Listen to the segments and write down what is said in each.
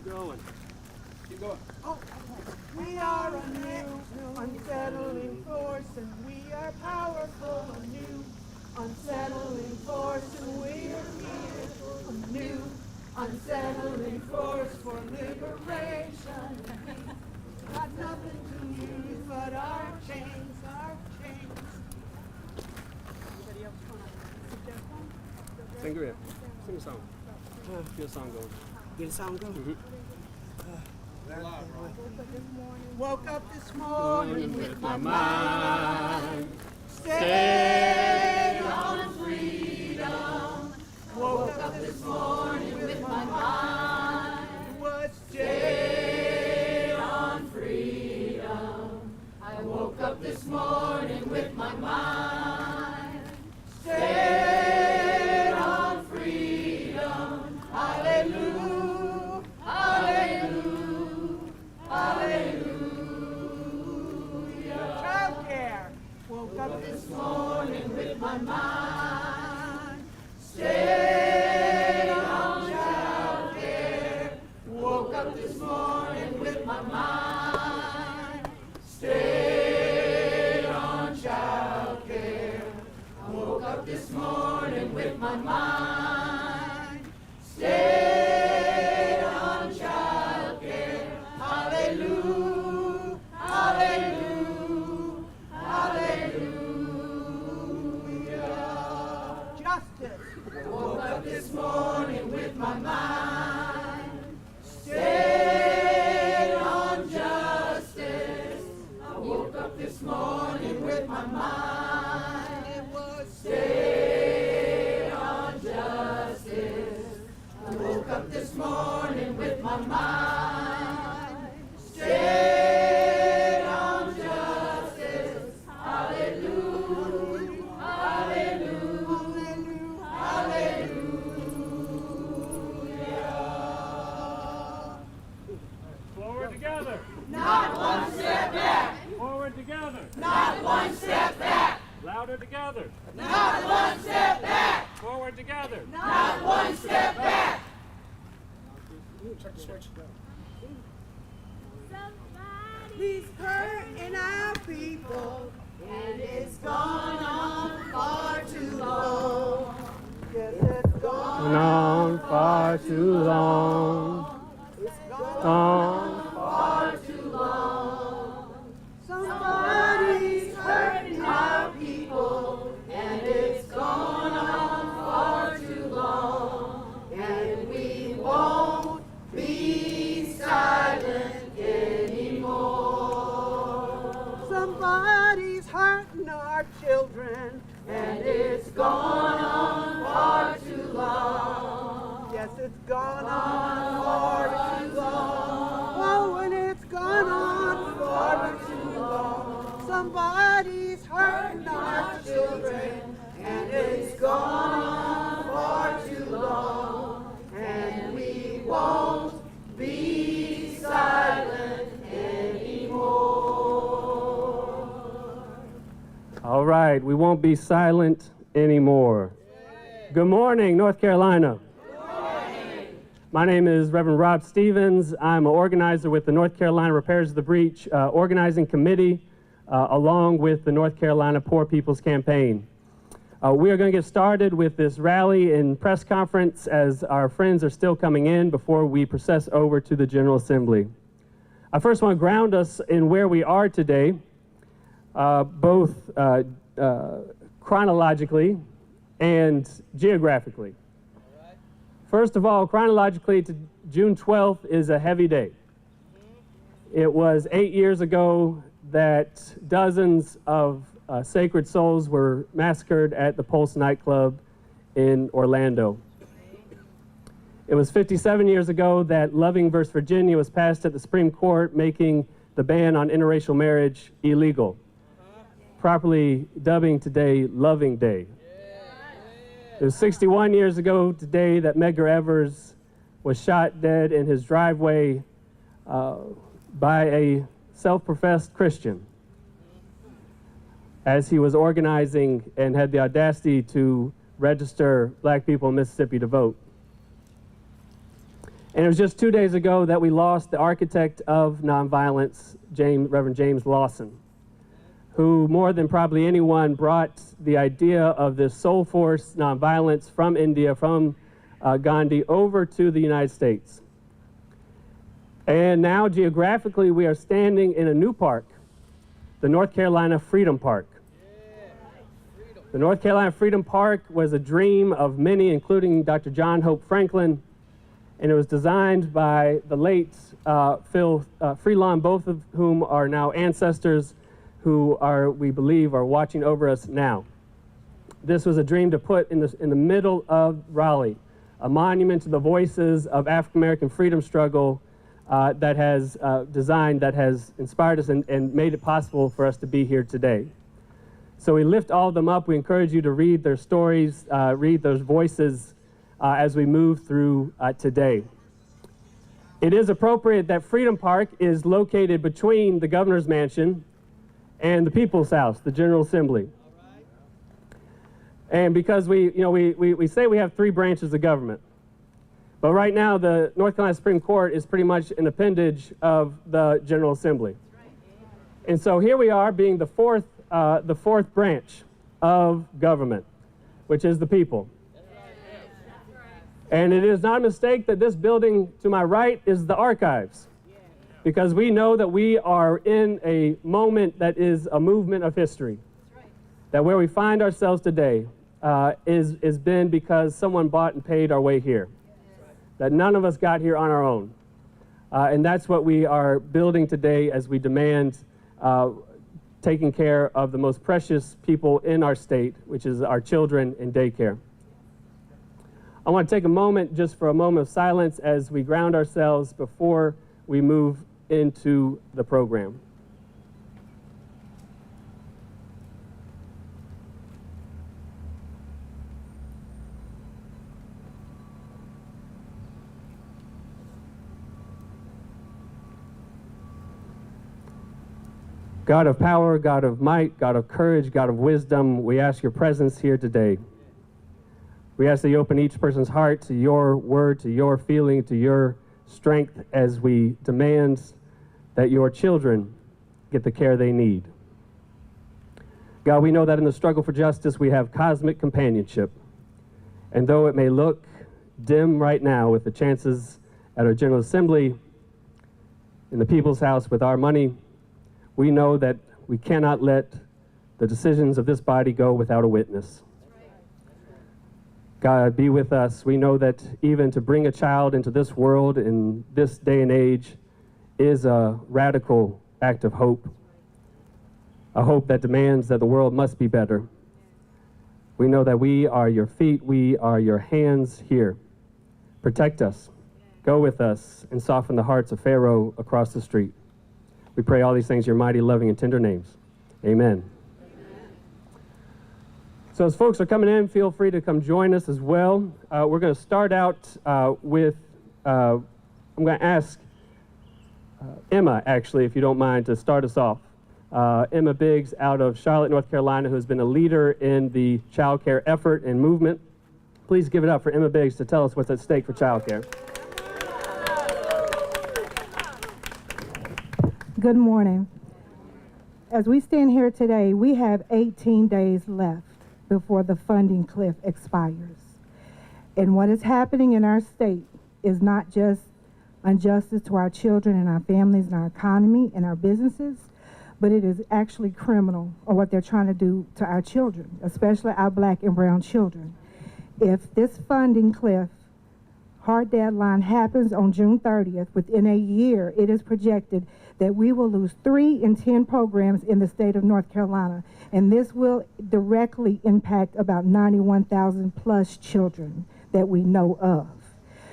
Keep going. Keep going. Oh, we are a new, unsettling force, and we are powerful. A new, unsettling force, and we are here. A new, unsettling force for liberation. Got nothing to lose but our chains, our chains. Sing it. Sing a song. Get a song going. Get a song going. Mm-hmm. Woke up this morning With my mind stayed on freedom. Woke up this morning with my mind was stayed on freedom. I woke up this morning with my mind stayed on freedom. Hallelujah, hallelujah, hallelujah. Childcare. Woke up this morning with my mind stayed on childcare. Woke up this morning with my mind stayed on childcare. I woke up this morning with my mind stayed on childcare. Hallelujah, hallelujah, hallelujah. Justice. Woke up this morning with my mind stayed on justice. I woke up this morning with my mind. It was stayed on justice. I woke up this morning with my mind stayed on justice. Hallelujah, hallelujah, hallelujah. Forward together. Not one step back. Forward together. Not one step back. Louder together. Not one step back. Forward together. Not one step back. He's hurting our people, and it's gone on far too long. Yes, it's gone on far too long. on far too long. Somebody's hurting our people, and it's gone on far too long. And we won't be silent anymore. Somebody's hurting our children, and it's gone on far too long. Yes, it's gone on far too long. Oh, and it's gone on far too long. Somebody's hurting our children, and it's gone on far too long. And we won't be silent anymore. All right, we won't be silent anymore. Good morning, North Carolina. My name is Reverend Rob Stevens. I'm an organizer with the North Carolina Repairs of the Breach Organizing Committee, along with the North Carolina Poor People's Campaign. We are going to get started with this rally and press conference as our friends are still coming in before we process over to the General Assembly. I first want to ground us in where we are today, both chronologically and geographically. First of all, chronologically, June 12th is a heavy day. It was 8 years ago that dozens of sacred souls were massacred at the Pulse nightclub in Orlando. It was 57 years ago that Loving v. Virginia was passed at the Supreme Court, making the ban on interracial marriage illegal, properly dubbing today Loving Day. It was 61 years ago today that Medgar Evers was shot dead in his driveway by a self-professed Christian as he was organizing and had the audacity to register black people in Mississippi to vote. And it was just 2 days ago that we lost the architect of nonviolence, Reverend James Lawson, who more than probably anyone brought the idea of this soul force nonviolence from India, from Gandhi, over to the United States. And now geographically we are standing in a new park, the North Carolina Freedom Park. The North Carolina Freedom Park was a dream of many, including Dr. John Hope Franklin, and it was designed by the late Phil Freelon, both of whom are now ancestors who we believe, are watching over us now. This was a dream to put in the middle of Raleigh, a monument to the voices of African American freedom struggle that has inspired us and made it possible for us to be here today. So we lift all of them up. We encourage you to read their stories, read those voices as we move through today. It is appropriate that Freedom Park is located between the Governor's Mansion and the People's House, the General Assembly. And because we say we have 3 branches of government, but right now the North Carolina Supreme Court is pretty much an appendage of the General Assembly. And so here we are being the fourth branch of government, which is the people. And it is not a mistake that this building to my right is the archives, because we know that we are in a moment that is a movement of history. That where we find ourselves today is been because someone bought and paid our way here. That none of us got here on our own. And that's what we are building today as we demand taking care of the most precious people in our state, which is our children in daycare. I want to take a moment, just for a moment of silence, as we ground ourselves before we move into the program. God of power, God of might, God of courage, God of wisdom, we ask your presence here today. We ask that you open each person's heart to your word, to your feeling, to your strength, as we demand that your children get the care they need. God, we know that in the struggle for justice we have cosmic companionship. And though it may look dim right now with the chances at our General Assembly, in the People's House with our money, we know that we cannot let the decisions of this body go without a witness. God, be with us. We know that even to bring a child into this world in this day and age is a radical act of hope, a hope that demands that the world must be better. We know that we are your feet, we are your hands here. Protect us, go with us, and soften the hearts of Pharaoh across the street. We pray all these things in your mighty, loving, and tender names. Amen. So as folks are coming in, feel free to come join us as well. We're going to start out with, I'm going to ask Emma, actually, if you don't mind, to start us off. Emma Biggs out of Charlotte, North Carolina, who has been a leader in the child care effort and movement. Please give it up for Emma Biggs to tell us what's at stake for child care. Good morning. As we stand here today, we have 18 days left before the funding cliff expires. And what is happening in our state is not just injustice to our children and our families and our economy and our businesses, but it is actually criminal on what they're trying to do to our children, especially our black and brown children. If this funding cliff hard deadline happens on June 30th, within a year, it is projected that we will lose 3 in 10 programs in the state of North Carolina, and this will directly impact about 91,000 plus children that we know of.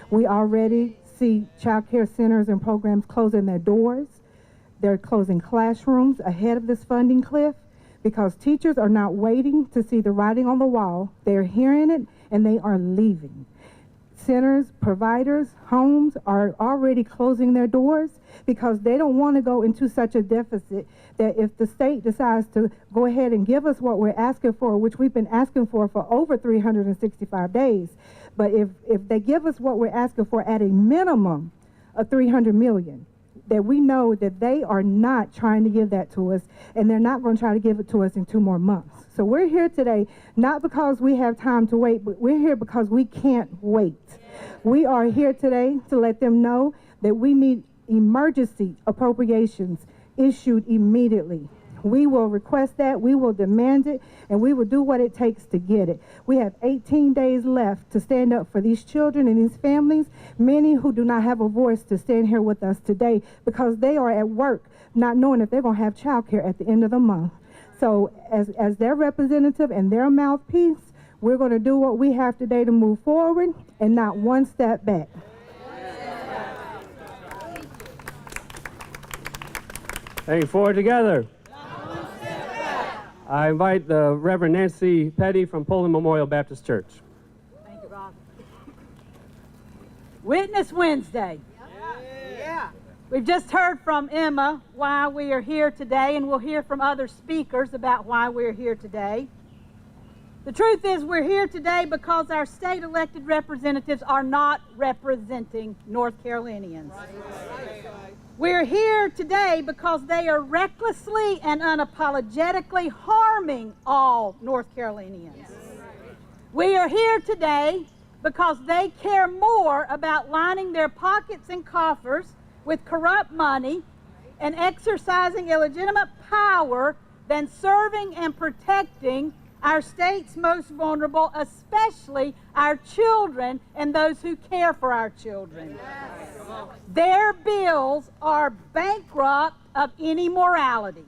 We already see child care centers and programs closing their doors. They're closing classrooms ahead of this funding cliff because teachers are not waiting to see the writing on the wall. They're hearing it and they are leaving. Centers, providers, homes are already closing their doors because they don't want to go into such a deficit that if the state decides to go ahead and give us what we're asking for, which we've been asking for over 365 days, But if they give us what we're asking for at a minimum of $300 million, that we know that they are not trying to give that to us, and they're not going to try to give it to us in 2 more months. So we're here today not because we have time to wait, but we're here because we can't wait. We are here today to let them know that we need emergency appropriations issued immediately. We will request that, we will demand it, and we will do what it takes to get it. We have 18 days left to stand up for these children and these families, many who do not have a voice to stand here with us today because they are at work not knowing if they're going to have child care at the end of the month. So as their representative and their mouthpiece, we're going to do what we have today to move forward and not one step back. Hey, forward together. I invite the Reverend Nancy Petty from Poland Memorial Baptist Church. Thank you, Rob. Witness Wednesday. Yeah. We've just heard from Emma why we are here today, and we'll hear from other speakers about why we're here today. The truth is we're here today because our state elected representatives are not representing North Carolinians. We're here today because they are recklessly and unapologetically harming all North Carolinians. We are here today because they care more about lining their pockets and coffers with corrupt money and exercising illegitimate power than serving and protecting our state's most vulnerable, especially our children and those who care for our children. Their bills are bankrupt of any morality.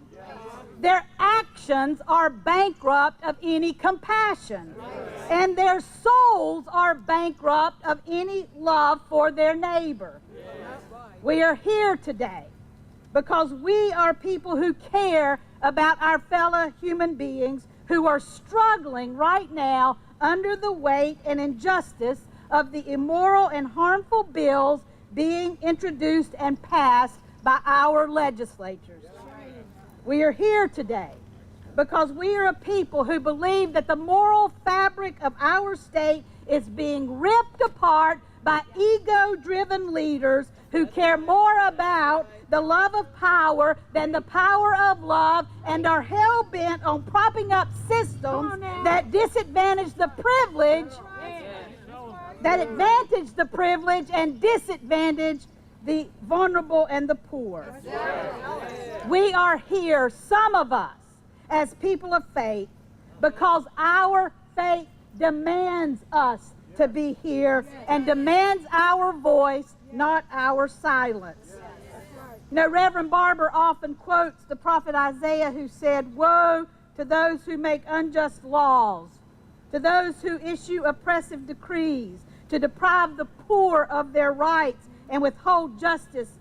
Their actions are bankrupt of any compassion. And their souls are bankrupt of any love for their neighbor. We are here today because we are people who care about our fellow human beings who are struggling right now under the weight and injustice of the immoral and harmful bills being introduced and passed by our legislatures. We are here today because we are a people who believe that the moral fabric of our state is being ripped apart by ego-driven leaders who care more about the love of power than the power of love and are hell-bent on propping up systems that disadvantage the privilege, that advantage the privilege and disadvantage the vulnerable and the poor. We are here, some of us, as people of faith, because our faith demands us to be here and demands our voice, not our silence. You know, Reverend Barber often quotes the prophet Isaiah, who said, "Woe to those who make unjust laws, to those who issue oppressive decrees, to deprive the poor of their rights and withhold justice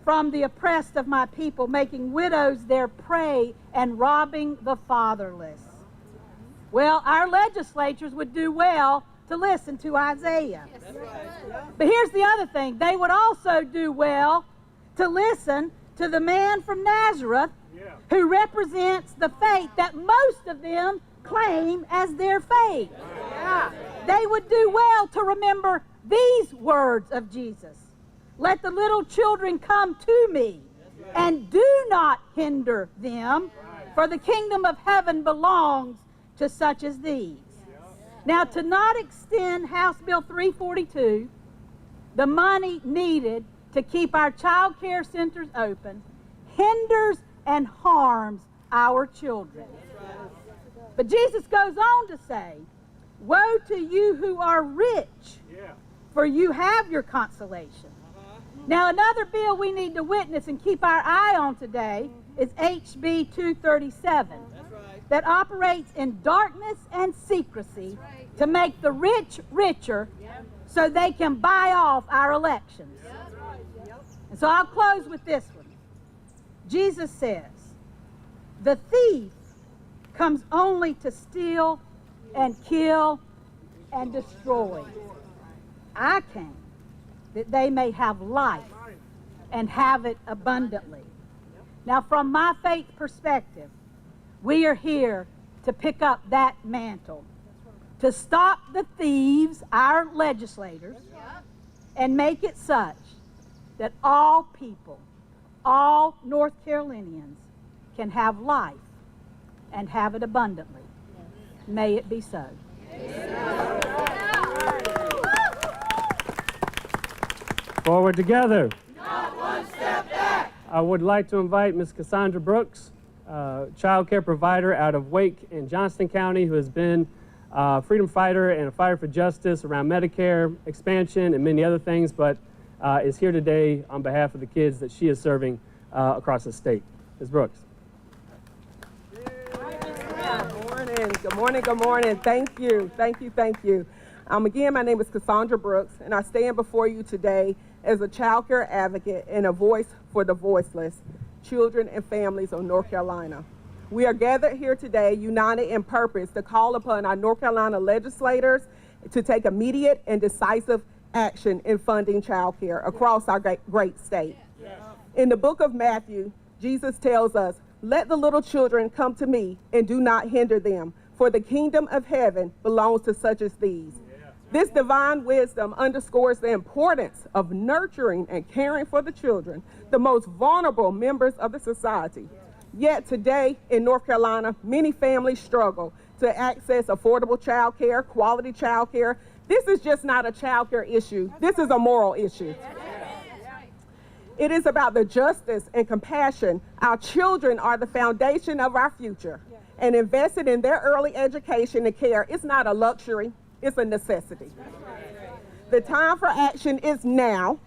from the oppressed of my people, making widows their prey and robbing the fatherless." Well, our legislatures would do well to listen to Isaiah. But here's the other thing. They would also do well to listen to the man from Nazareth who represents the faith that most of them claim as their faith. They would do well to remember these words of Jesus. "Let the little children come to me, and do not hinder them, for the kingdom of heaven belongs to such as these." Now, to not extend House Bill 342, the money needed to keep our child care centers open, hinders and harms our children. But Jesus goes on to say, "Woe to you who are rich, for you have your consolation." Now, another bill we need to witness and keep our eye on today is HB 237. That operates in darkness and secrecy to make the rich richer so they can buy off our elections. And so I'll close with this one. Jesus says, "The thief comes only to steal and kill and destroy. I came that they may have life and have it abundantly." Now, from my faith perspective, we are here to pick up that mantle, to stop the thieves, our legislators, and make it such that all people, all North Carolinians, can have life and have it abundantly. May it be so. Forward together. Not one step back. I would like to invite Ms. Cassandra Brooks, child care provider out of Wake and Johnston County, who has been a freedom fighter and a fighter for justice around Medicare expansion and many other things, but is here today on behalf of the kids that she is serving across the state. Ms. Brooks. Good morning, good morning, good morning. Thank you, thank you, thank you. Again, my name is Cassandra Brooks, and I stand before you today as a child care advocate and a voice for the voiceless, children and families of North Carolina. We are gathered here today, united in purpose, to call upon our North Carolina legislators to take immediate and decisive action in funding child care across our great state. In the book of Matthew, Jesus tells us, "Let the little children come to me and do not hinder them, for the kingdom of heaven belongs to such as these." This divine wisdom underscores the importance of nurturing and caring for the children, the most vulnerable members of the society. Yet today in North Carolina, many families struggle to access affordable child care, quality child care. This is just not a child care issue. This is a moral issue. It is about the justice and compassion. Our children are the foundation of our future, and investing in their early education and care is not a luxury, it's a necessity. The time for action is now.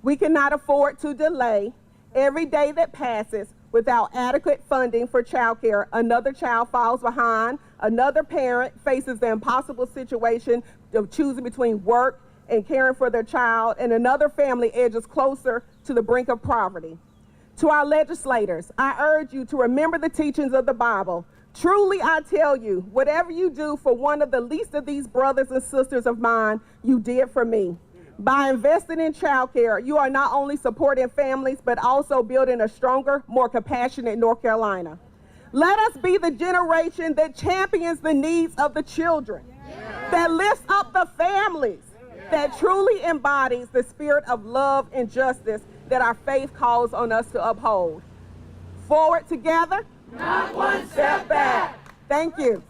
We cannot afford to delay. Every day that passes without adequate funding for child care, another child falls behind, another parent faces the impossible situation of choosing between work and caring for their child, and another family edges closer to the brink of poverty. To our legislators, I urge you to remember the teachings of the Bible. Truly, I tell you, whatever you do for one of the least of these brothers and sisters of mine, you did for me. By investing in child care, you are not only supporting families, but also building a stronger, more compassionate North Carolina. Let us be the generation that champions the needs of the children, that lifts up the families, that truly embodies the spirit of love and justice that our faith calls on us to uphold. Forward together, not one step back. Thank you.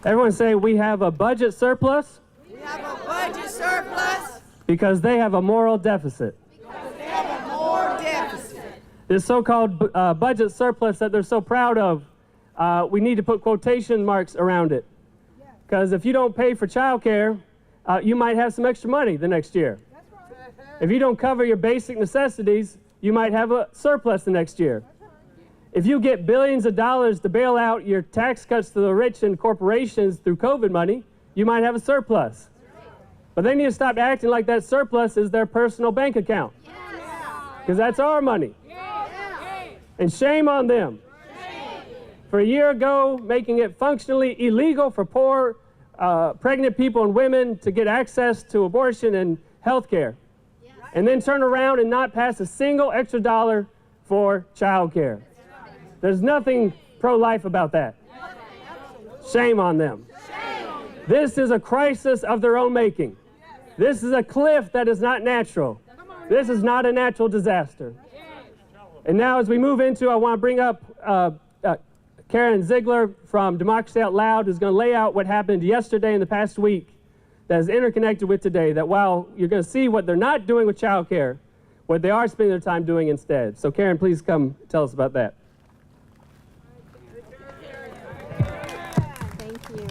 Everyone say, we have a budget surplus. We have a budget surplus Because they have a moral deficit. because they have a moral deficit. This so-called budget surplus that they're so proud of, we need to put quotation marks around it. Because if you don't pay for child care, you might have some extra money the next year. If you don't cover your basic necessities, you might have a surplus the next year. If you get billions of dollars to bail out your tax cuts to the rich and corporations through COVID money, you might have a surplus. But they need to stop acting like that surplus is their personal bank account. Because that's our money. And shame on them. For a year ago, making it functionally illegal for poor, pregnant people and women to get access to abortion and health care. And then turn around and not pass a single extra dollar for child care. There's nothing pro-life about that. Shame on them. This is a crisis of their own making. This is a cliff that is not natural. This is not a natural disaster. And now as we move into, I want to bring up Karen Ziegler from Democracy Out Loud, who's going to lay out what happened yesterday and the past week that is interconnected with today, that while you're going to see what they're not doing with child care, what they are spending their time doing instead. So Karen, please come tell us about that. Thank you.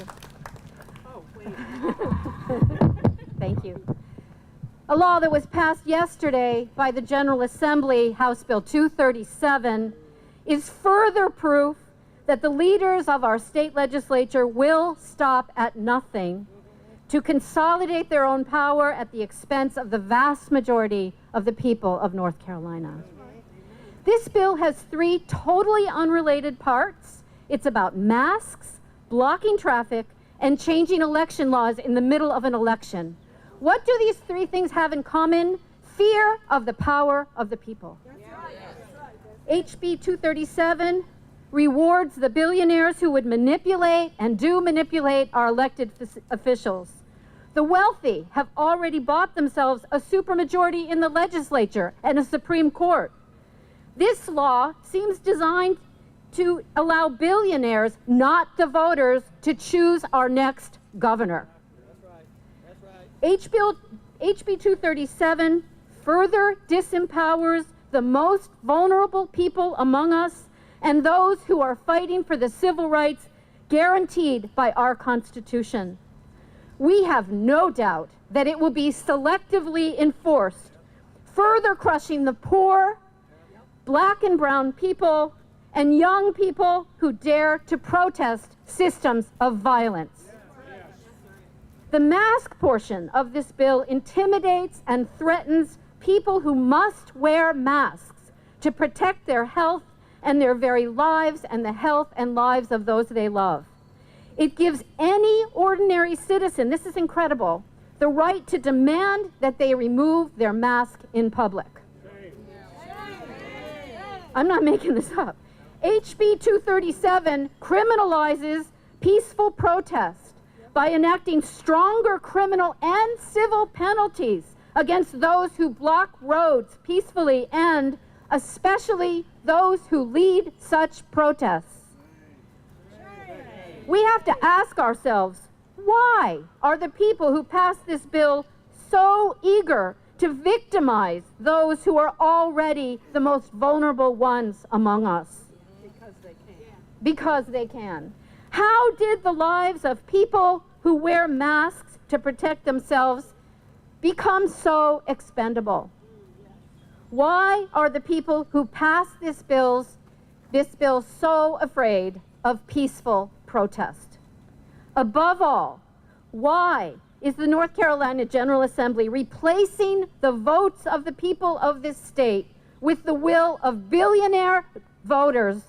Thank you. A law that was passed yesterday by the General Assembly, House Bill 237, is further proof that the leaders of our state legislature will stop at nothing to consolidate their own power at the expense of the vast majority of the people of North Carolina. This bill has three totally unrelated parts. It's about masks, blocking traffic, and changing election laws in the middle of an election. What do these three things have in common? Fear of the power of the people. HB 237 rewards the billionaires who would manipulate and do manipulate our elected officials. The wealthy have already bought themselves a supermajority in the legislature and a Supreme Court. This law seems designed to allow billionaires, not the voters, to choose our next governor. That's right. HB 237 further disempowers the most vulnerable people among us and those who are fighting for the civil rights guaranteed by our Constitution. We have no doubt that it will be selectively enforced, further crushing the poor, black and brown people, and young people who dare to protest systems of violence. The mask portion of this bill intimidates and threatens people who must wear masks to protect their health and their very lives and the health and lives of those they love. It gives any ordinary citizen, this is incredible, the right to demand that they remove their mask in public. I'm not making this up. HB 237 criminalizes peaceful protest by enacting stronger criminal and civil penalties against those who block roads peacefully and especially those who lead such protests. We have to ask ourselves, why are the people who passed this bill so eager to victimize those who are already the most vulnerable ones among us? Because they can. Because they can. How did the lives of people who wear masks to protect themselves become so expendable? Why are the people who passed this bill so afraid of peaceful protest? Above all, why is the North Carolina General Assembly replacing the votes of the people of this state with the will of billionaire voters,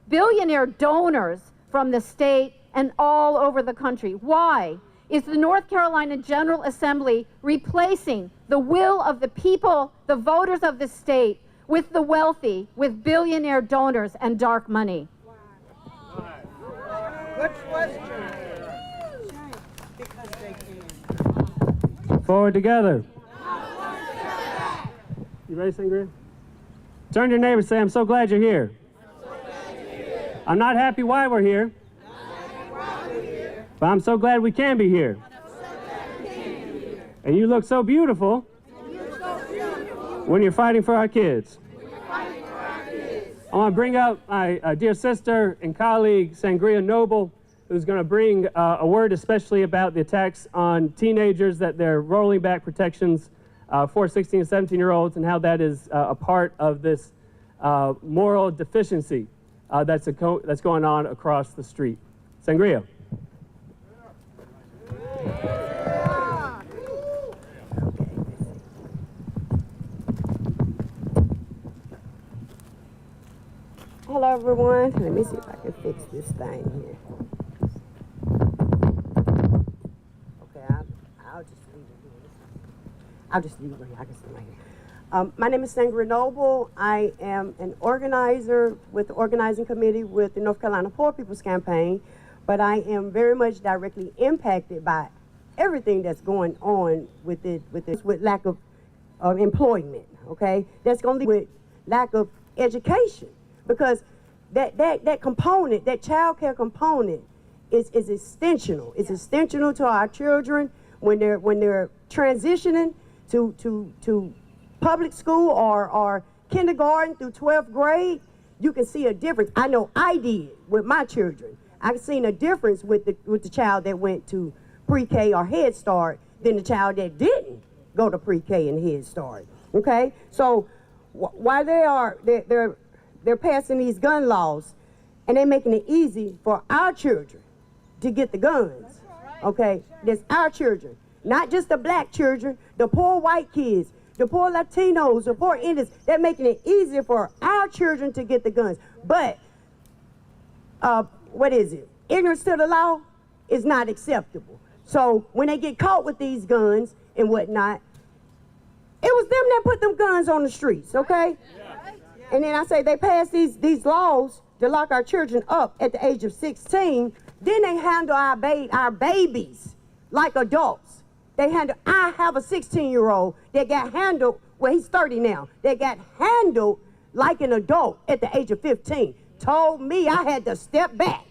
billionaire donors from the state and all over the country? Why is the North Carolina General Assembly replacing the will of the people, the voters of the state, with the wealthy, with billionaire donors and dark money? Good question. Because they can. Forward together. You ready, Sangria? Turn to your neighbor and say, I'm so glad you're here. I'm not happy why we're here. But I'm so glad we can be here. And you look so beautiful when you're fighting for our kids. I want to bring up my dear sister and colleague, Sangria Noble, who's going to bring a word especially about the attacks on teenagers, that they're rolling back protections for 16 and 17-year-olds, and how that is a part of this moral deficiency that's going on across the street. Sangria. Hello everyone. Let me see if I can fix this thing here. Okay, I'll just leave it here. I'll just leave it here. I can stay right here. My name is Sangria Noble. I am an organizer with the organizing committee with the North Carolina Poor People's Campaign, but I am very much directly impacted by everything that's going on with lack of employment. Okay, that's going to be with lack of education. Because that component, that child care component, is essential. It's essential to our children when they're transitioning to public school or kindergarten through 12th grade. You can see a difference. I know I did with my children. I've seen a difference with the child that went to pre-K or Head Start than the child that didn't go to pre-K and Head Start. Okay, so while they're passing these gun laws, and they're making it easy for our children to get the guns. Okay, that's our children, not just the black children, the poor white kids, the poor Latinos, the poor Indians. They're making it easier for our children to get the guns. But what is it? Ignorance to the law is not acceptable. So when they get caught with these guns and whatnot, it was them that put them guns on the streets. Okay. And then I say they pass these laws to lock our children up at the age of 16, then they handle our babies like adults. I have a 16-year-old that got handled, well, he's 30 now, that got handled like an adult at the age of 15. Told me I had to step back,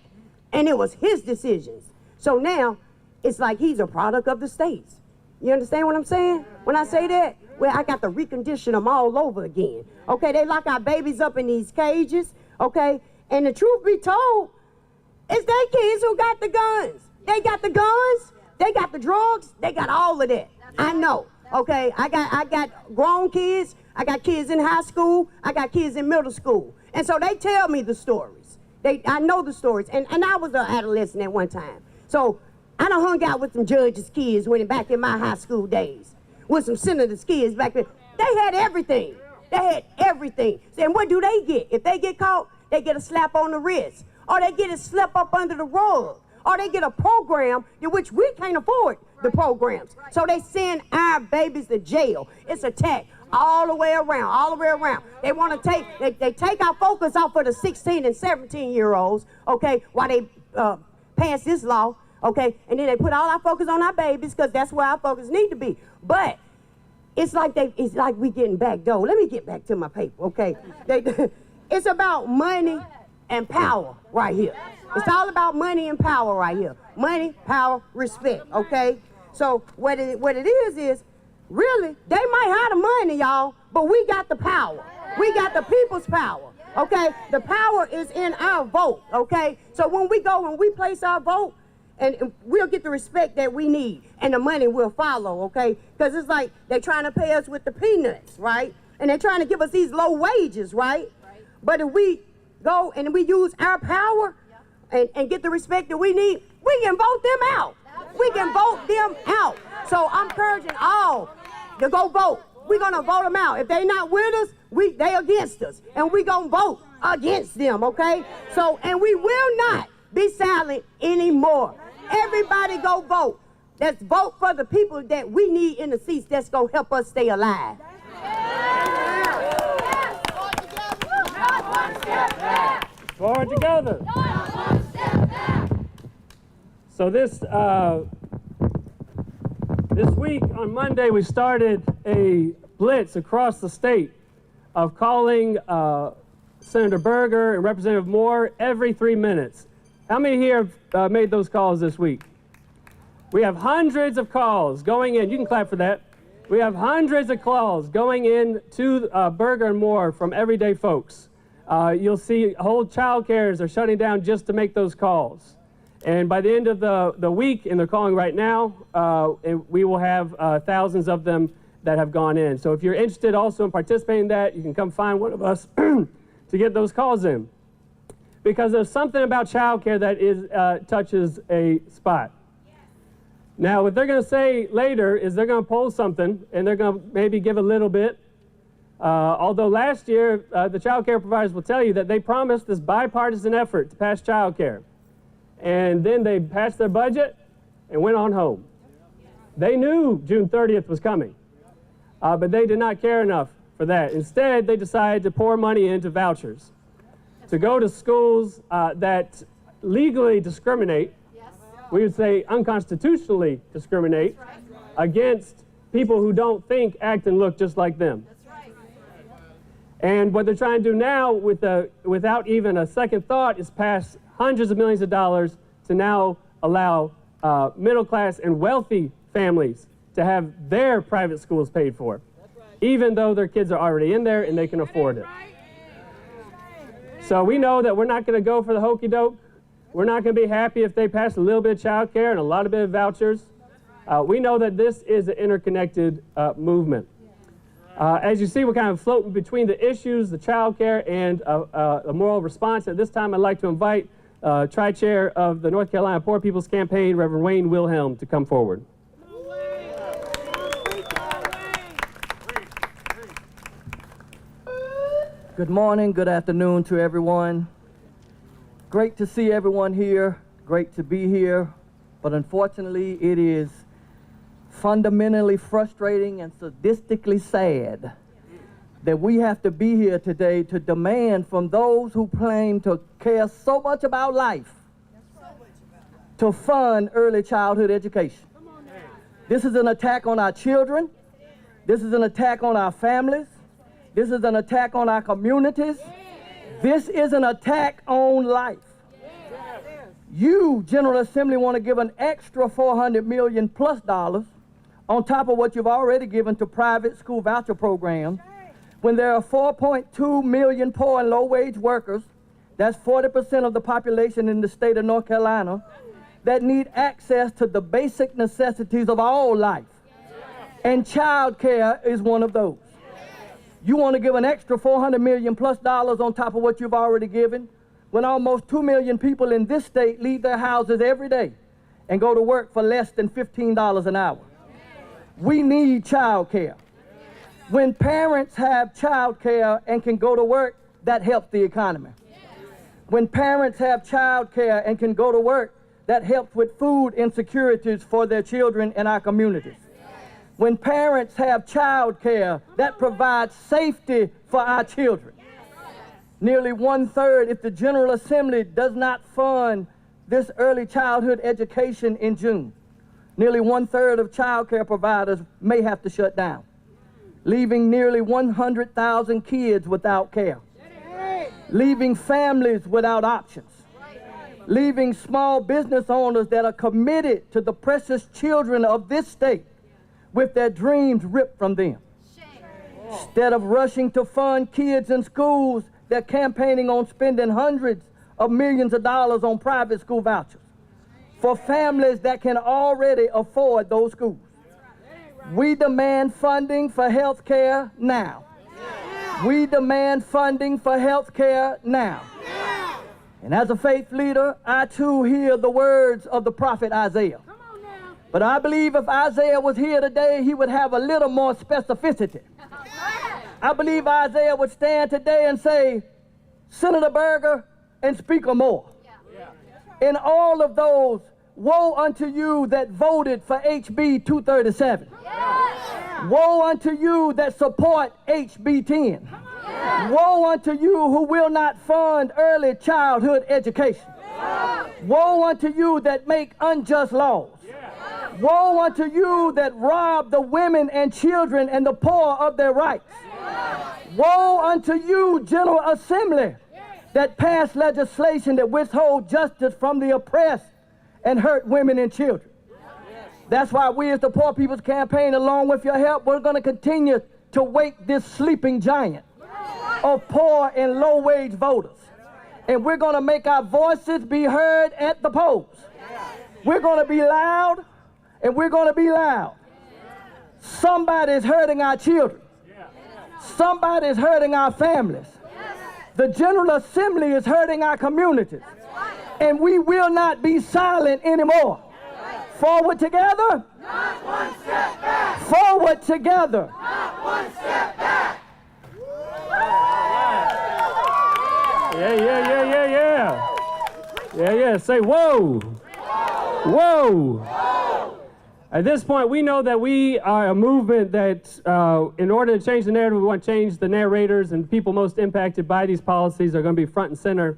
and it was his decisions. So now, it's like he's a product of the states. You understand what I'm saying? When I say that, well, I got to recondition them all over again. Okay, they lock our babies up in these cages, okay? And the truth be told, it's they kids who got the guns. They got the guns, they got the drugs, they got all of that. I know, okay? I got grown kids, I got kids in high school, I got kids in middle school. And so they tell me the stories. I know the stories, and I was an adolescent at one time. So I done hung out with some judges' kids when back in my high school days, with some senators' kids back then. They had everything. They had everything. And what do they get? If they get caught, they get a slap on the wrist, or they get a slap up under the rug, or they get a program in which we can't afford the programs. So they send our babies to jail. It's attack all the way around, all the way around. They want to they take our focus off of the 16 and 17-year-olds, okay, while they pass this law, okay, and then they put all our focus on our babies because that's where our focus need to be. But it's like we getting backdoor. Let me get back to my paper, okay? It's about money and power right here. It's all about money and power right here. Money, power, respect, okay? So what it is really, they might have the money, y'all, but we got the power. We got the people's power, okay? The power is in our vote, okay? So when we place our vote, and we'll get the respect that we need, and the money will follow, okay? Because it's like they're trying to pay us with the peanuts, right? And they're trying to give us these low wages, right? But if we go and we use our power and get the respect that we need, we can vote them out. We can vote them out. So I'm encouraging all to go vote. We're going to vote them out. If they're not with us, they against us. And we're going to vote against them, okay? So, and we will not be silent anymore. Everybody go vote. Let's vote for the people that we need in the seats that's going to help us stay alive. Forward together. So this week on Monday we started a blitz across the state of calling Senator Berger and Representative Moore every 3 minutes. How many here have made those calls this week? We have hundreds of calls going in. You can clap for that. We have hundreds of calls going in to Berger and Moore from everyday folks. You'll see whole child cares are shutting down just to make those calls. And by the end of the week, and they're calling right now, we will have thousands of them that have gone in. So if you're interested also in participating in that, you can come find one of us to get those calls in. Because there's something about child care that touches a spot. Now, what they're going to say later is they're going to poll something, and they're going to maybe give a little bit. Although last year, the child care providers will tell you that they promised this bipartisan effort to pass child care. And then they passed their budget and went on home. They knew June 30th was coming, but they did not care enough for that. Instead, they decided to pour money into vouchers, to go to schools that legally discriminate, we would say unconstitutionally discriminate, against people who don't think, act, and look just like them. And what they're trying to do now, without even a second thought, is pass hundreds of millions of dollars to now allow middle-class and wealthy families to have their private schools paid for, even though their kids are already in there and they can afford it. So we know that we're not going to go for the hokey doke. We're not going to be happy if they pass a little bit of child care and a lot of bit of vouchers. We know that this is an interconnected movement. As you see, we're kind of floating between the issues, the child care, and a moral response. At this time, I'd like to invite Tri-Chair of the North Carolina Poor People's Campaign, Reverend Wayne Wilhelm, to come forward. Good morning, good afternoon to everyone. Great to see everyone here, great to be here, but unfortunately it is fundamentally frustrating and sadistically sad that we have to be here today to demand from those who claim to care so much about life to fund early childhood education. This is an attack on our children. This is an attack on our families. This is an attack on our communities. This is an attack on life. You, General Assembly, want to give an extra $400 million plus on top of what you've already given to private school voucher programs, when there are 4.2 million poor and low-wage workers, that's 40% of the population in the state of North Carolina, that need access to the basic necessities of all life. And child care is one of those. You want to give an extra $400 million plus on top of what you've already given, when almost 2 million people in this state leave their houses every day and go to work for less than $15 an hour. We need child care. When parents have child care and can go to work, that helps the economy. When parents have child care and can go to work, that helps with food insecurities for their children in our communities. When parents have child care, that provides safety for our children. Nearly 1/3, if the General Assembly does not fund this early childhood education in June, nearly 1/3 of child care providers may have to shut down, leaving nearly 100,000 kids without care, leaving families without options, leaving small business owners that are committed to the precious children of this state with their dreams ripped from them. Instead of rushing to fund kids in schools, they're campaigning on spending hundreds of millions of dollars on private school vouchers for families that can already afford those schools. We demand funding for health care now. We demand funding for health care now. And as a faith leader, I too hear the words of the prophet Isaiah. But I believe if Isaiah was here today, he would have a little more specificity. I believe Isaiah would stand today and say, Senator Berger and Speaker Moore, in all of those, woe unto you that voted for HB 237. Woe unto you that support HB 10. Woe unto you who will not fund early childhood education. Woe unto you that make unjust laws. Woe unto you that rob the women and children and the poor of their rights. Woe unto you, General Assembly, that pass legislation that withhold justice from the oppressed and hurt women and children. That's why we as the Poor People's Campaign, along with your help, we're going to continue to wake this sleeping giant of poor and low-wage voters. And we're going to make our voices be heard at the polls. We're going to be loud, and we're going to be loud. Somebody's hurting our children. Somebody's hurting our families. The General Assembly is hurting our communities. And we will not be silent anymore. Forward together. Not one step back. Forward together. Not one step back. Yeah. Say whoa. Whoa. At this point, we know that we are a movement that, in order to change the narrative, we want to change the narrators, and people most impacted by these policies are going to be front and center.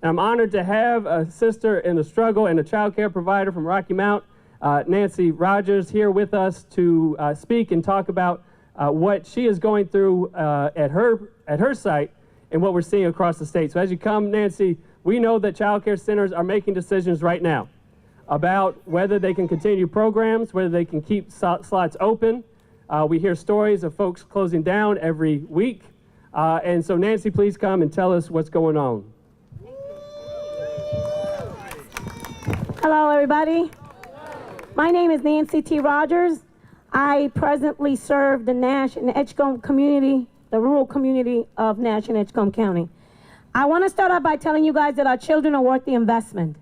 And I'm honored to have a sister in the struggle and a child care provider from Rocky Mount, Nancy Rogers, here with us to speak and talk about what she is going through at her site and what we're seeing across the state. So as you come, Nancy, we know that child care centers are making decisions right now about whether they can continue programs, whether they can keep slots open. We hear stories of folks closing down every week. And so Nancy, please come and tell us what's going on. Hello, everybody. My name is Nancy T. Rogers. I presently serve the Nash and Edgecombe community, the rural community of Nash and Edgecombe County. I want to start out by telling you guys that our children are worth the investment.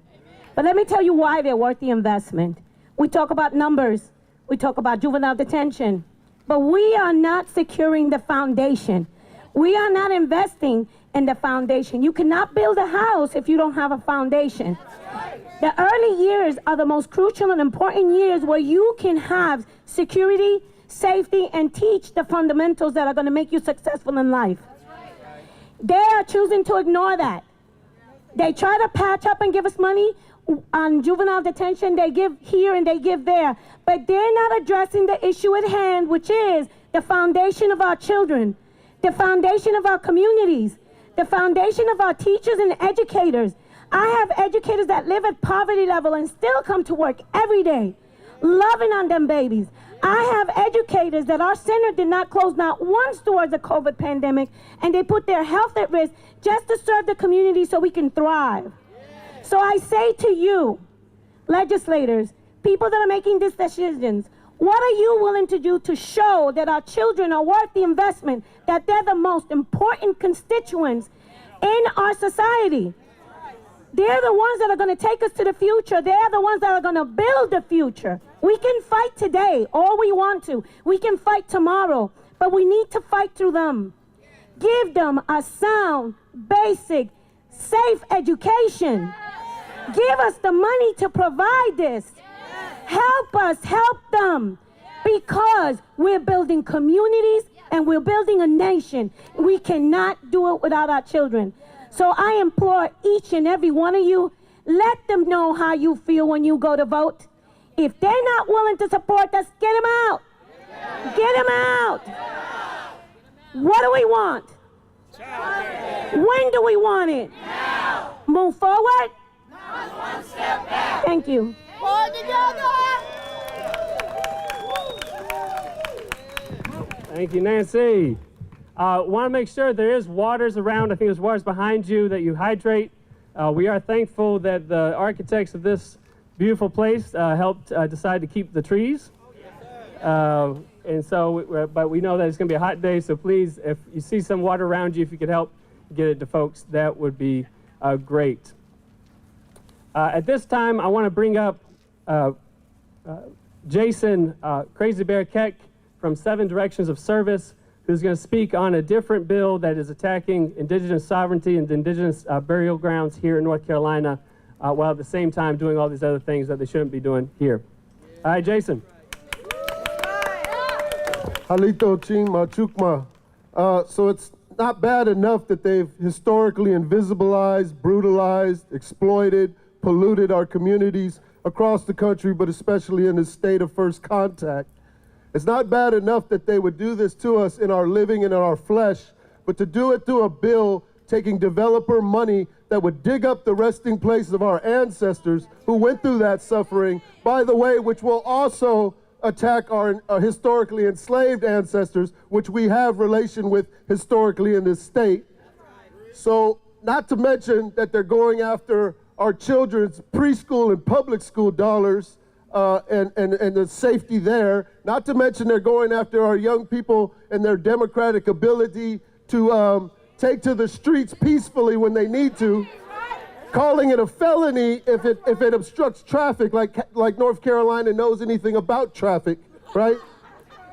But let me tell you why they're worth the investment. We talk about numbers. We talk about juvenile detention. But we are not securing the foundation. We are not investing in the foundation. You cannot build a house if you don't have a foundation. The early years are the most crucial and important years where you can have security, safety, and teach the fundamentals that are going to make you successful in life. They are choosing to ignore that. They try to patch up and give us money on juvenile detention. They give here and they give there. But they're not addressing the issue at hand, which is the foundation of our children, the foundation of our communities, the foundation of our teachers and educators. I have educators that live at poverty level and still come to work every day, loving on them babies. I have educators that our center did not close not once towards the COVID pandemic, and they put their health at risk just to serve the community so we can thrive. So I say to you, legislators, people that are making these decisions, what are you willing to do to show that our children are worth the investment, that they're the most important constituents in our society? They're the ones that are going to take us to the future. They're the ones that are going to build the future. We can fight today all we want to. We can fight tomorrow, but we need to fight through them. Give them a sound, basic, safe education. Give us the money to provide this. Help us help them, because we're building communities and we're building a nation. We cannot do it without our children. So I implore each and every one of you, let them know how you feel when you go to vote. If they're not willing to support us, get them out. Get them out. What do we want? When do we want it? Move forward? Not one step back. Thank you. Thank you, Nancy. Want to make sure there is waters around. I think there's waters behind you that you hydrate. We are thankful that the architects of this beautiful place helped decide to keep the trees. And so, but we know that it's going to be a hot day, so please, if you see some water around you, if you could help get it to folks, that would be great. At this time, I want to bring up Jason Crazy Bear Keck from 7 Directions of Service, who's going to speak on a different bill that is attacking indigenous sovereignty and indigenous burial grounds here in North Carolina, while at the same time doing all these other things that they shouldn't be doing here. All right, Jason. Halito Ching Machukma. So it's not bad enough that they've historically invisibilized, brutalized, exploited, polluted our communities across the country, but especially in the state of first contact. It's not bad enough that they would do this to us in our living and in our flesh, but to do it through a bill taking developer money that would dig up the resting place of our ancestors who went through that suffering, by the way, which will also attack our historically enslaved ancestors, which we have relation with historically in this state. So, not to mention that they're going after our children's preschool and public school dollars and the safety there. Not to mention they're going after our young people and their democratic ability to take to the streets peacefully when they need to, calling it a felony if it obstructs traffic, like North Carolina knows anything about traffic, right?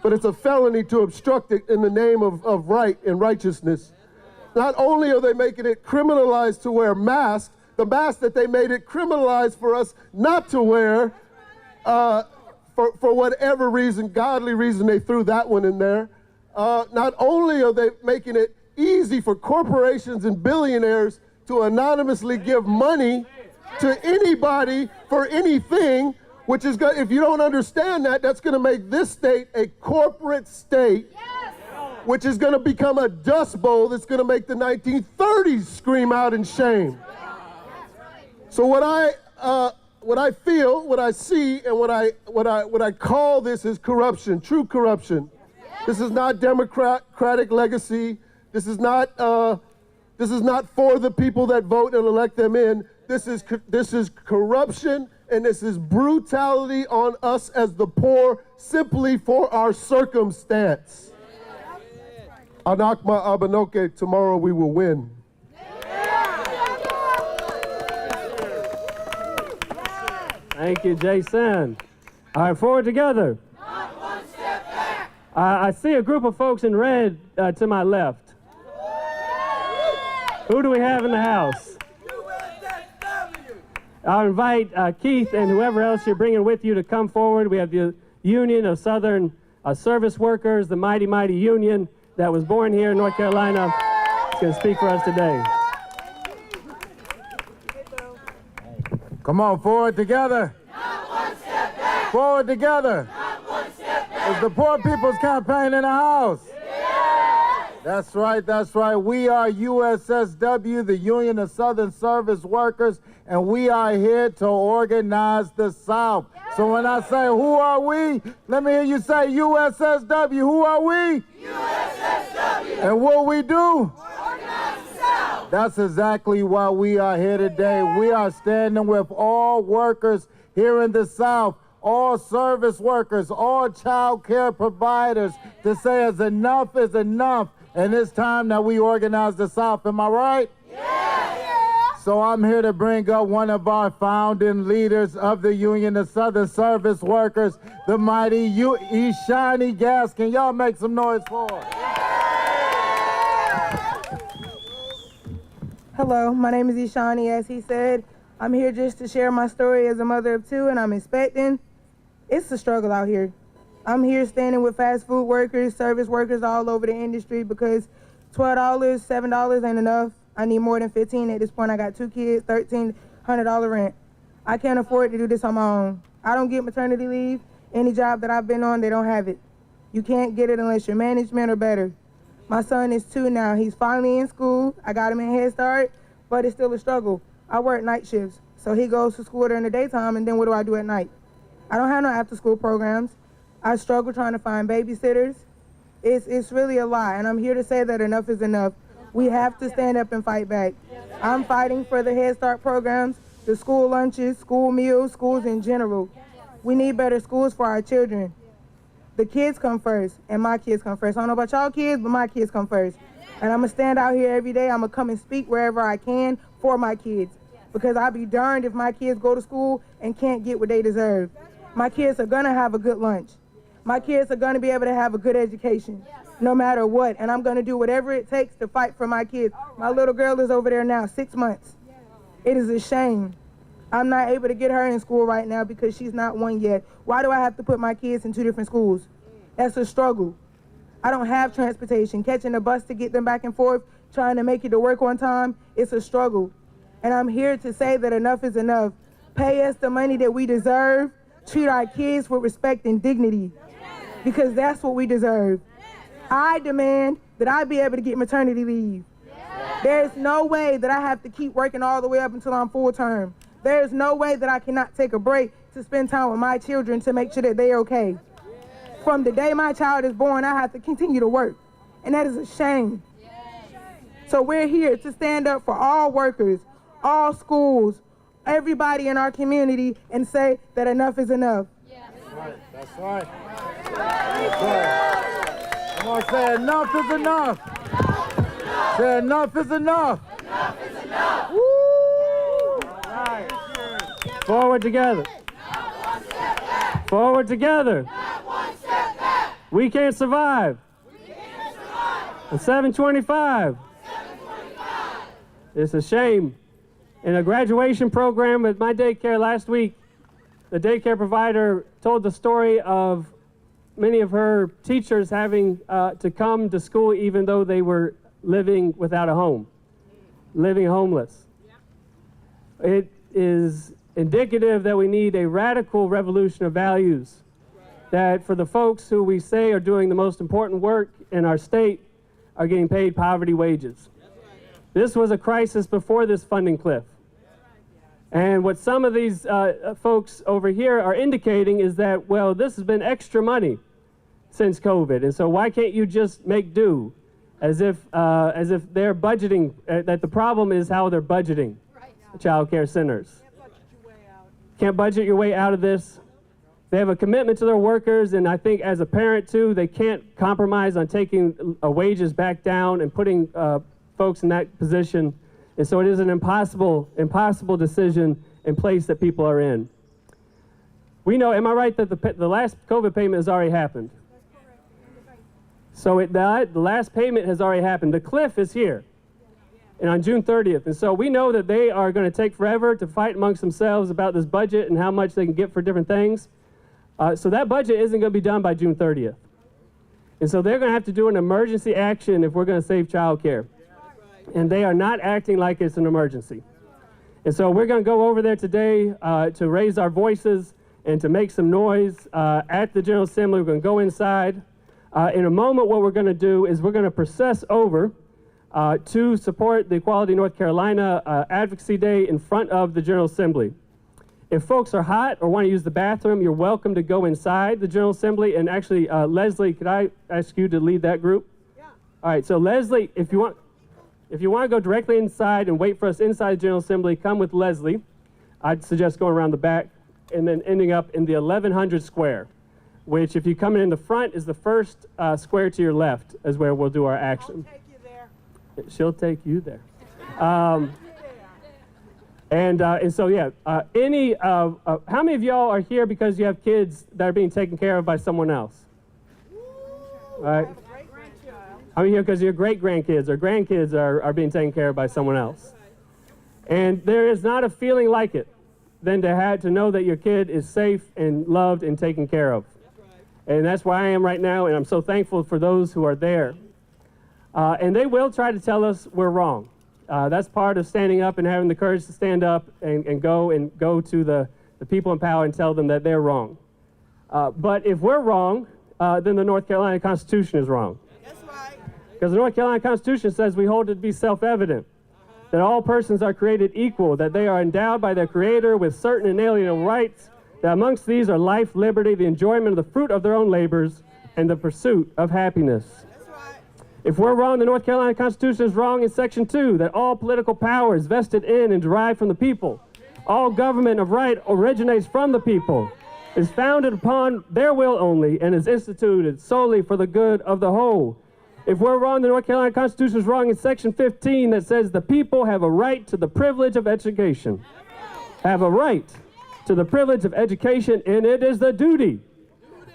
But it's a felony to obstruct it in the name of right and righteousness. Not only are they making it criminalized to wear masks, the mask that they made it criminalized for us not to wear, for whatever reason, godly reason, they threw that one in there. Not only are they making it easy for corporations and billionaires to anonymously give money to anybody for anything, which is good. If you don't understand that, that's going to make this state a corporate state, which is going to become a dust bowl that's going to make the 1930s scream out in shame. So what I feel, what I see, and what I call this is corruption, true corruption. This is not democratic legacy. This is not for the people that vote and elect them in. This is corruption, and this is brutality on us as the poor, simply for our circumstance. Anakma Abanoke, tomorrow we will win. Thank you, Jason. All right, forward together. Not one step back. I see a group of folks in red to my left. Who do we have in the house? I'll invite Keith and whoever else you're bringing with you to come forward. We have the Union of Southern Service Workers, the mighty, mighty union that was born here in North Carolina. It's going to speak for us today. Come on, forward together. Not one step back. Forward together. Not one step back. Is the Poor People's Campaign in the house? Yes. That's right, that's right. We are USSW, the Union of Southern Service Workers, and we are here to organize the South. Yes. So when I say, who are we? Let me hear you say USSW. Who are we? USSW. And what we do? That's exactly why we are here today. We are standing with all workers here in the South, all service workers, all child care providers to say enough is enough, and it's time that we organize the South. Am I right? Yes. So I'm here to bring up one of our founding leaders of the Union of Southern Service Workers, the mighty Ishani Gaskin. Y'all make some noise for her. Hello, my name is Ishani, as he said. I'm here just to share my story as a mother of two, and I'm expecting. It's a struggle out here. I'm here standing with fast food workers, service workers all over the industry because $12, $7 ain't enough. I need more than 15 at this point. I got 2 kids, $1,300 rent. I can't afford to do this on my own. I don't get maternity leave. Any job that I've been on, they don't have it. You can't get it unless you're management or better. My son is 2 now. He's finally in school. I got him in Head Start, but it's still a struggle. I work night shifts, so he goes to school during the daytime, and then what do I do at night? I don't have no after-school programs. I struggle trying to find babysitters. It's really a lot, and I'm here to say that enough is enough. We have to stand up and fight back. I'm fighting for the Head Start programs, the school lunches, school meals, schools in general. We need better schools for our children. The kids come first, and my kids come first. I don't know about y'all kids, but my kids come first. And I'm going to stand out here every day. I'm going to come and speak wherever I can for my kids. Because I'll be darned if my kids go to school and can't get what they deserve. My kids are going to have a good lunch. My kids are going to be able to have a good education, no matter what. And I'm going to do whatever it takes to fight for my kids. My little girl is over there now, 6 months. It is a shame. I'm not able to get her in school right now because she's not 1 yet. Why do I have to put my kids in 2 different schools? That's a struggle. I don't have transportation. Catching a bus to get them back and forth, trying to make it to work on time, it's a struggle. And I'm here to say that enough is enough. Pay us the money that we deserve. Treat our kids with respect and dignity, because that's what we deserve. I demand that I be able to get maternity leave. There's no way that I have to keep working all the way up until I'm full term. There's no way that I cannot take a break to spend time with my children to make sure that they're okay. From the day my child is born, I have to continue to work. And that is a shame. So we're here to stand up for all workers, all schools, everybody in our community, and say that enough is enough. That's right. That's right. That's right. Come on, say enough is enough. Say enough is enough. Enough is enough. Woo! Right. Forward together. Forward together. We can't survive. At 725. It's a shame. In a graduation program at my daycare last week, the daycare provider told the story of many of her teachers having to come to school even though they were living without a home, living homeless. It is indicative that we need a radical revolution of values, that for the folks who we say are doing the most important work in our state are getting paid poverty wages. This was a crisis before this funding cliff. And what some of these folks over here are indicating is that, well, this has been extra money since COVID, and so why can't you just make do, as if they're budgeting, that the problem is how they're budgeting child care centers. Can't budget your way out of this. They have a commitment to their workers, and I think as a parent too, they can't compromise on taking wages back down and putting folks in that position. And so it is an impossible decision in place that people are in. We know, am I right, that the last COVID payment has already happened? So the last payment has already happened. The cliff is here. and on June 30th. And so we know that they are going to take forever to fight amongst themselves about this budget and how much they can get for different things. So that budget isn't going to be done by June 30th. And so they're going to have to do an emergency action if we're going to save childcare. And they are not acting like it's an emergency. And so we're going to go over there today to raise our voices and to make some noise at the General Assembly. We're going to go inside. In a moment, what we're going to do is we're going to process over to support the Equality North Carolina Advocacy Day in front of the General Assembly. If folks are hot or want to use the bathroom, you're welcome to go inside the General Assembly. And actually, Leslie, could I ask you to lead that group? Yeah. All right, so Leslie, if you want to go directly inside and wait for us inside the General Assembly, come with Leslie. I'd suggest going around the back and then ending up in the 1100 square, which if you come in the front is the first square to your left is where we'll do our action. I'll take you there. She'll take you there. And so, yeah, how many of y'all are here because you have kids that are being taken care of by someone else? All right. How many here because your great-grandkids or grandkids are being taken care of by someone else? And there is not a feeling like it than to know that your kid is safe and loved and taken care of. And that's where I am right now, and I'm so thankful for those who are there. And they will try to tell us we're wrong. That's part of standing up and having the courage to stand up and go to the people in power and tell them that they're wrong. But if we're wrong, then the North Carolina Constitution is wrong. Because the North Carolina Constitution says we hold it to be self-evident that all persons are created equal, that they are endowed by their Creator with certain inalienable rights, that amongst these are life, liberty, the enjoyment of the fruit of their own labors, and the pursuit of happiness. If we're wrong, the North Carolina Constitution is wrong in Section 2, that all political power is vested in and derived from the people. All government of right originates from the people, is founded upon their will only, and is instituted solely for the good of the whole. If we're wrong, the North Carolina Constitution is wrong in Section 15 that says the people have a right to the privilege of education. Have a right to the privilege of education, and it is the duty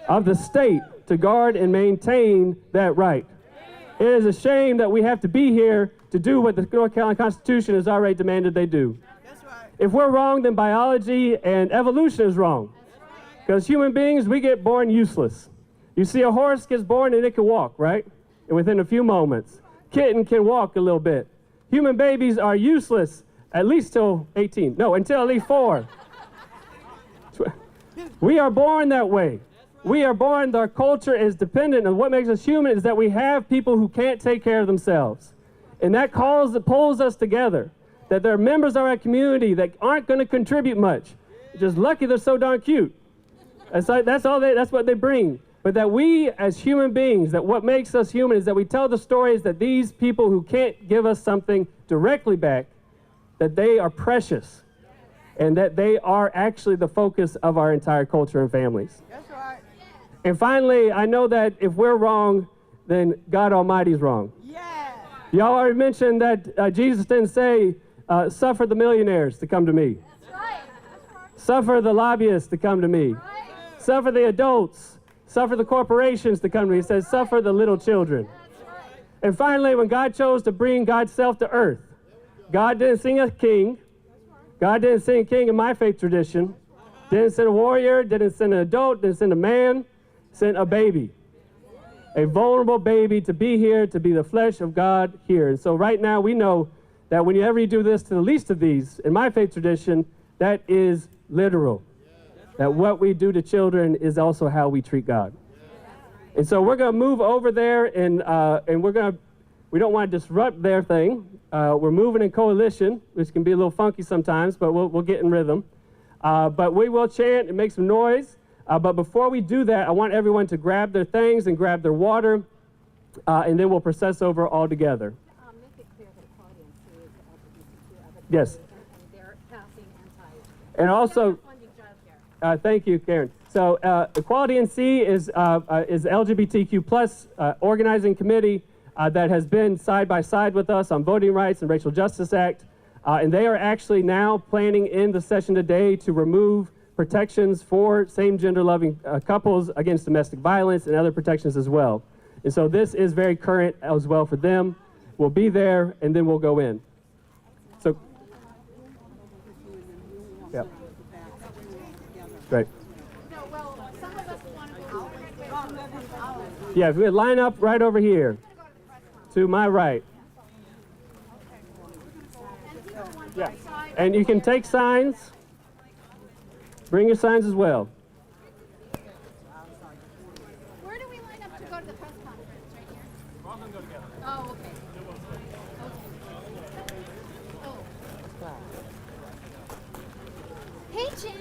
of the state to guard and maintain that right. It is a shame that we have to be here to do what the North Carolina Constitution has already demanded they do. If we're wrong, then biology and evolution is wrong. Because human beings, we get born useless. You see, a horse gets born and it can walk, right? And within a few moments. Kitten can walk a little bit. Human babies are useless at least till 18. No, until at least 4. We are born that way. We are born, our culture is dependent on what makes us human is that we have people who can't take care of themselves. And that pulls us together. That there are members of our community that aren't going to contribute much. Just lucky they're so darn cute. That's what they bring. But that we as human beings, that what makes us human is that we tell the stories that these people who can't give us something directly back, that they are precious. And that they are actually the focus of our entire culture and families. That's right. And finally, I know that if we're wrong, then God Almighty is wrong. Yeah. Y'all already mentioned that Jesus didn't say, suffer the millionaires to come to me. That's right. That's right. Suffer the lobbyists to come to me. Right. Suffer the adults. Suffer the corporations to come to me. He says, suffer the little children. That's right. And finally, when God chose to bring God's self to earth, God didn't sing a king. God didn't send a king in my faith tradition. Didn't send a warrior, didn't send an adult, didn't send a man, sent a baby. A vulnerable baby to be here, to be the flesh of God here. And so right now we know that whenever you do this to the least of these, in my faith tradition, that is literal. That what we do to children is also how we treat God. And so we're going to move over there and we don't want to disrupt their thing. We're moving in coalition, which can be a little funky sometimes, but we'll get in rhythm. But we will chant and make some noise. But before we do that, I want everyone to grab their things and grab their water, and then we'll process over all together. Make it clear that Equality NC is LGBTQ. Yes. And they're passing And also, thank you, Karen. So Equality NC is LGBTQ plus organizing committee that has been side by side with us on Voting Rights and Racial Justice Act. And they are actually now planning in the session today to remove protections for same-gender loving couples against domestic violence and other protections as well. And so this is very current as well for them. We'll be there and then we'll go in. Great. Yeah, if we line up right over here, to my right. Yeah, and you can take signs. Bring your signs as well. Where do we line up to go to the press conference? Right here? We're all going to go together. Oh, okay. Hey, Jim.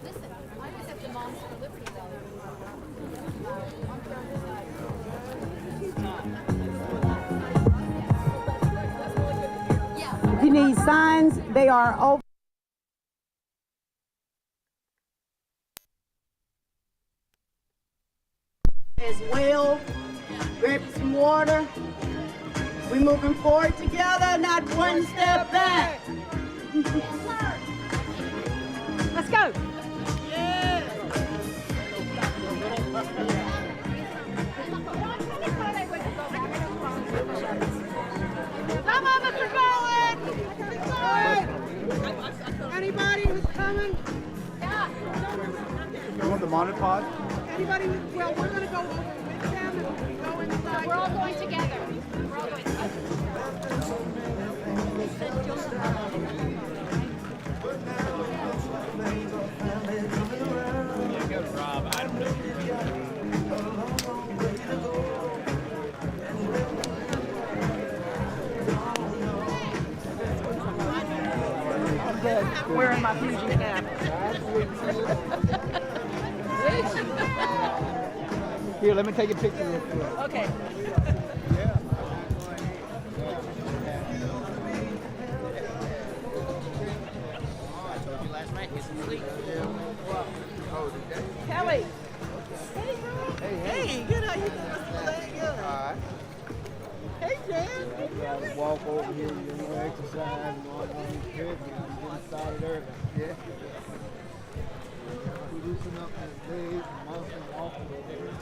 Listen, I was at the Moms for Liberty If you need signs, they are open. As well, grab some water. We're moving forward together, not one step back. Let's go. Some of us are going. Anybody who's coming? You want the monopod? Anybody? Well, we're going to go over with them and go inside. We're all going together. We're all going together. Wearing my Fuji cap. Here, let me take a picture real quick. Okay. Kelly. Hey, good. How you doing? Good. Hey, Jan. Walk over here, you know, exercise, and all that good. I'm getting started early. Yeah. We loosen up this day, muscle, walking over here.